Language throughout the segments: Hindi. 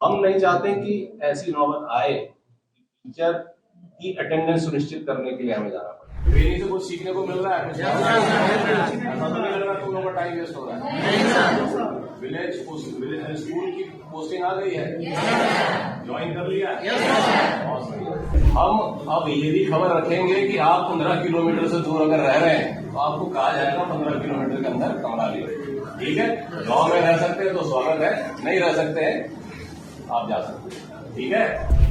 हम नहीं चाहते कि ऐसी नौबत आए टीचर की अटेंडेंस सुनिश्चित करने के लिए हमें जाना पड़े। ट्रेनिंग से कुछ सीखने को मिल रहा है, ऐसा तो नहीं लग रहा तुम लोगों का टाइम वेस्ट हो रहा है। विलेज स्कूल की पोस्टिंग आ गई है, ज्वाइन कर लिया। हम अब ये भी खबर रखेंगे कि आप 15 किलोमीटर से दूर अगर रह रहे हैं तो आपको कहा जाएगा 15 किलोमीटर के अंदर कमरा लीजिए। ठीक है, गांव में रह सकते हैं तो स्वागत है, नहीं रह सकते हैं आप जा सकते हैं। ठीक है।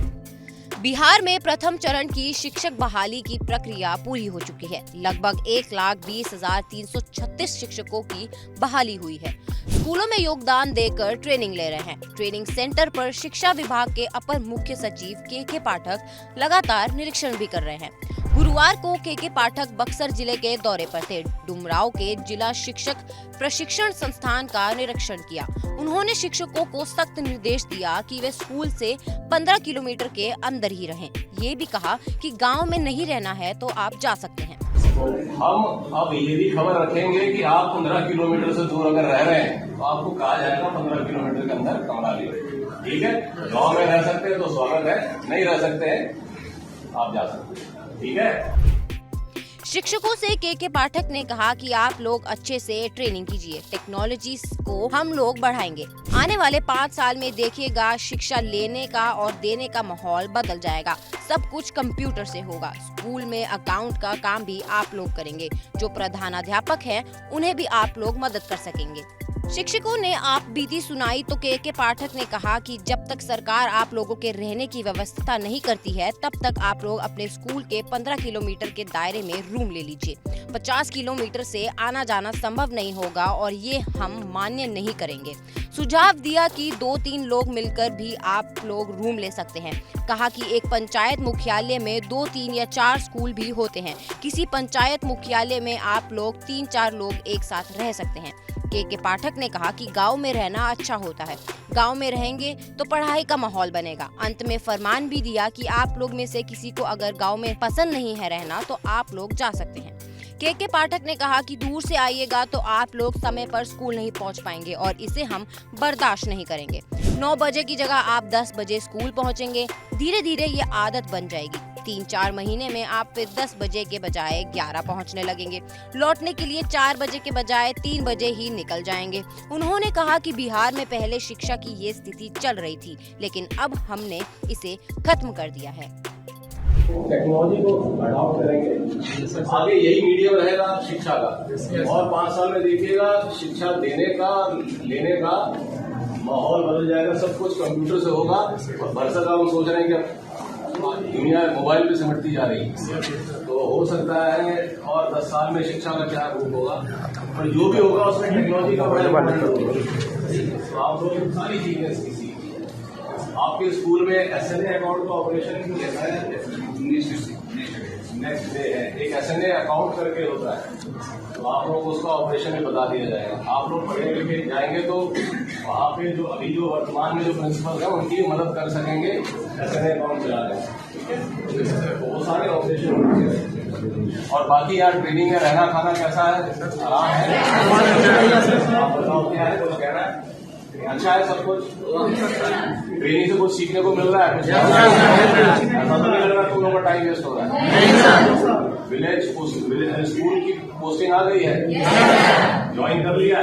बिहार में प्रथम चरण की शिक्षक बहाली की प्रक्रिया पूरी हो चुकी है। लगभग 1,20,336 शिक्षकों की बहाली हुई है। स्कूलों में योगदान देकर ट्रेनिंग ले रहे हैं। ट्रेनिंग सेंटर पर शिक्षा विभाग के अपर मुख्य सचिव के पाठक लगातार निरीक्षण भी कर रहे हैं। गुरुवार को के पाठक बक्सर जिले के दौरे पर थे। डुमराव के जिला शिक्षक प्रशिक्षण संस्थान का निरीक्षण किया। उन्होंने शिक्षकों को सख्त निर्देश दिया कि वे स्कूल से 15 किलोमीटर के अंदर ही रहें। ये भी कहा कि गांव में नहीं रहना है तो आप जा सकते हैं। हम अब ये भी खबर रखेंगे कि आप 15 किलोमीटर से दूर अगर रह रहे हैं तो आपको कहा जाएगा 15 किलोमीटर के अंदर कमरा लीजिए। ठीक है, गांव में रह सकते हैं तो स्वागत है, नहीं रह सकते हैं आप जा सकते हैं। ठीक है। शिक्षकों से के पाठक ने कहा कि आप लोग अच्छे से ट्रेनिंग कीजिए, टेक्नोलॉजी को हम लोग बढ़ाएंगे। आने वाले 5 साल में देखिएगा शिक्षा लेने का और देने का माहौल बदल जाएगा। सब कुछ कंप्यूटर से होगा। स्कूल में अकाउंट का काम भी आप लोग करेंगे। जो प्रधानाध्यापक हैं उन्हें भी आप लोग मदद कर सकेंगे। शिक्षकों ने आप बीती सुनाई तो के पाठक ने कहा कि जब तक सरकार आप लोगों के रहने की व्यवस्था नहीं करती है तब तक आप लोग अपने स्कूल के 15 किलोमीटर के दायरे में रूम ले लीजिए। 50 किलोमीटर से आना जाना संभव नहीं होगा और ये हम मान्य नहीं करेंगे। सुझाव दिया कि 2-3 लोग मिलकर भी आप लोग रूम ले सकते हैं। कहा कि एक पंचायत मुख्यालय में 2, 3 या 4 स्कूल भी होते हैं। किसी पंचायत मुख्यालय में आप लोग 3-4 लोग एक साथ रह सकते हैं। के पाठक ने कहा कि गांव में रहना अच्छा होता है। गांव में रहेंगे तो पढ़ाई का माहौल बनेगा। अंत में फरमान भी दिया कि आप लोग में से किसी को अगर गांव में पसंद नहीं है रहना तो आप लोग जा सकते हैं। के पाठक ने कहा कि दूर से आइएगा तो आप लोग समय पर स्कूल नहीं पहुंच पाएंगे और इसे हम बर्दाश्त नहीं करेंगे। 9 बजे की जगह आप 10 बजे स्कूल पहुंचेंगे। धीरे धीरे ये आदत बन जाएगी। 3-4 महीने में आप फिर 10 बजे के बजाय 11 पहुंचने लगेंगे। लौटने के लिए 4 बजे के बजाय 3 बजे ही निकल जाएंगे। उन्होंने कहा कि बिहार में पहले शिक्षा की ये स्थिति चल रही थी, लेकिन अब हमने इसे खत्म कर दिया है। टेक्नोलॉजी को अडॉप्ट करेंगे, आगे यही मीडियम रहेगा शिक्षा का। और 5 साल में देखिएगा शिक्षा देने का लेने का माहौल बदल जाएगा। सब कुछ कंप्यूटर से होगा। और भरसक हम सोच रहे हैं कि दुनिया मोबाइल पे सिमटती जा रही है, तो हो सकता है और 10 साल में शिक्षा का क्या रूप होगा और जो भी होगा उसमें टेक्नोलॉजी का बड़ा इम्पोर्टेंट होगा। तो आप लोग सारी चीजें सीखिए। आपके स्कूल में SNA अकाउंट का ऑपरेशन कैसा है? नेक्स्ट डे है, एक SNA अकाउंट करके होता है, तो आप लोग उसका ऑपरेशन भी बता दिया जाएगा। आप लोग पढ़े लिखे जाएंगे तो वहाँ पे जो अभी जो वर्तमान में जो प्रिंसिपल है उनकी मदद कर सकेंगे SNA अकाउंट चलाने। ठीक है, तो वो सारे ऑपरेशन होंगे। और बाकी यार ट्रेनिंग में रहना खाना कैसा है? आराम है? आप बताओ क्या है, कुछ कहना है? अच्छा है सब कुछ? ट्रेनिंग से कुछ सीखने को मिल रहा है? ऐसा तो नहीं लग रहा तुम लोगों का टाइम वेस्ट हो रहा है। विलेज स्कूल की पोस्टिंग आ गई है, ज्वाइन कर लिया।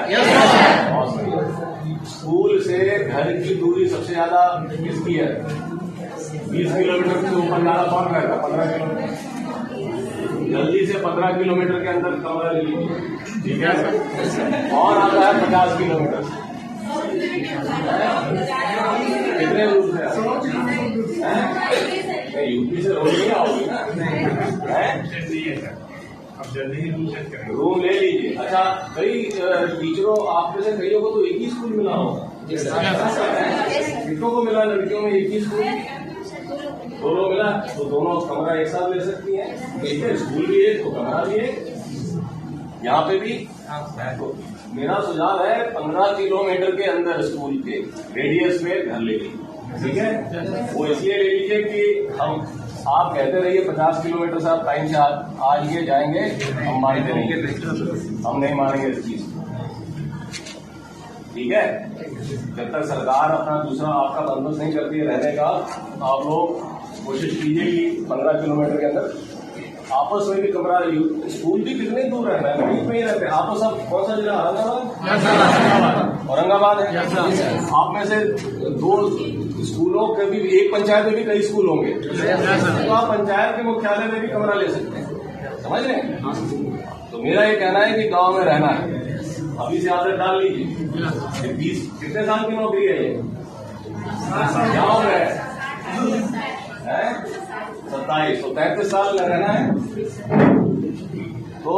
स्कूल से घर की दूरी सबसे ज्यादा किसकी है? 20 किलोमीटर से ऊपर ज्यादा कौन रहेगा? 15 किलोमीटर। जल्दी से 15 किलोमीटर के अंदर कमरा ले लीजिए। ठीक है, और आता है 50 किलोमीटर। कितने रूम है? यूपी से रोड नहीं आओगी ना? रूम ले लीजिए। अच्छा, कई टीचरों आप में से कईयों को तो एक ही स्कूल मिला होगा। लड़कियों को मिला, लड़कियों में एक ही स्कूल, दोनों मिला तो दोनों कमरा एक साथ ले सकती हैं। ठीक है, स्कूल भी एक तो कमरा भी एक। यहाँ पे भी तो मेरा सुझाव है 15 किलोमीटर के अंदर स्कूल के रेडियस में घर ले लीजिए। ठीक है, वो इसलिए ले लीजिए कि हम आप कहते रहिए 50 किलोमीटर से आप टाइम से आइए जाएंगे, हम मानते नहीं, हम नहीं मानेंगे इस चीज। ठीक है। जब तक सरकार अपना दूसरा आपका बंदोबस्त नहीं करती है रहने का, आप लोग कोशिश कीजिए कि 15 किलोमीटर के अंदर आपस में भी कमरा, स्कूल भी कितने दूर रहना है, कहीं पे ही रहते हैं आप। सब कौन सा जिला? औरंगाबाद है। आप में से 2 स्कूलों के भी, एक पंचायत में भी कई स्कूल होंगे, तो आप पंचायत के मुख्यालय में भी कमरा ले सकते हैं, समझ रहे हैं। तो मेरा ये कहना है कि गांव में रहना है, अभी से आदत डाल लीजिए। 20 कितने साल की नौकरी है ये? गाँव में है 27, तो 33 साल रहना है। तो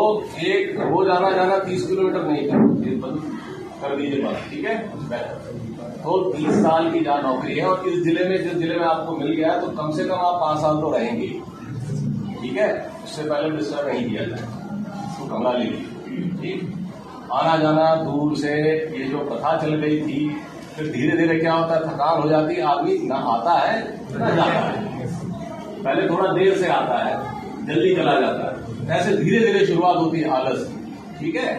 एक रोज आना जाना 30 किलोमीटर नहीं कर दीजिए बात, ठीक है। तो 30 साल की जहाँ नौकरी है, और इस जिले में, जिस जिले में आपको मिल गया, तो कम से कम आप 5 साल तो रहेंगे, ठीक है। उससे पहले डिस्टर्ब नहीं किया जाए, तो कमरा लीजिए, ठीक। आना जाना दूर से, ये जो प्रथा चल गई थी, फिर धीरे धीरे क्या होता है, थकान हो जाती है, आदमी ना आता है ना जाता है। पहले थोड़ा देर से आता है, जल्दी चला जाता है, ऐसे धीरे धीरे शुरुआत होती है आलस, ठीक है।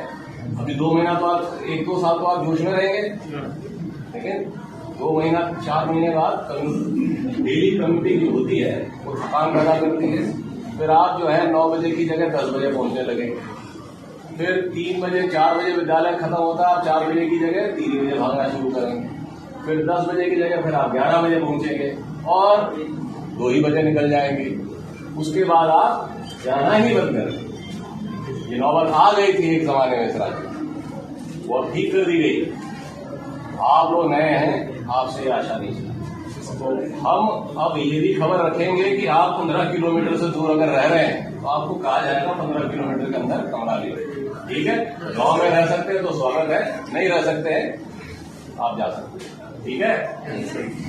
अभी 2 महीना तो आप, 1-2 साल तो आप जोश में रहेंगे, लेकिन 2 महीना 4 महीने बाद डेली कम्यूटिंग जो होती है वो थकान पैदा करती है। फिर आप जो है 9 बजे की जगह 10 बजे पहुंचने लगेंगे, फिर 3 बजे 4 बजे विद्यालय खत्म होता है, आप 4 बजे की जगह 3 बजे भागना शुरू करेंगे, फिर 10 बजे की जगह फिर आप 11 बजे पहुंचेंगे, और 2 ही बजे निकल जाएंगे। उसके बाद आप जाना ही बंद करें। ये नौबत आ गई थी एक जमाने में इस राज्य में, वो अब ठीक कर दी गई। आप लोग नए हैं, आपसे आशा नहीं है। तो हम अब ये भी खबर रखेंगे कि आप 15 किलोमीटर से दूर अगर रह रहे हैं, तो आपको कहा जाएगा 15 किलोमीटर के अंदर कमरा लीजिए, ठीक है। गांव में रह सकते हैं तो स्वागत है, नहीं रह सकते हैं आप जा सकते हैं, ठीक है।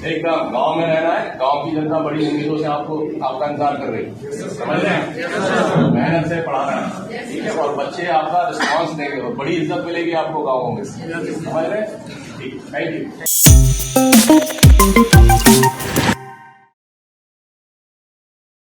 एकदम गांव में रहना है, गांव की जनता बड़ी उम्मीदों से आपका इंतजार कर रही है, समझ रहे हैं। मेहनत से पढ़ाना है, ठीक है, और बच्चे आपका रिस्पॉन्स देंगे और बड़ी इज्जत मिलेगी आपको गाँवों में, समझ रहे हैं। ठीक, थैंक यू।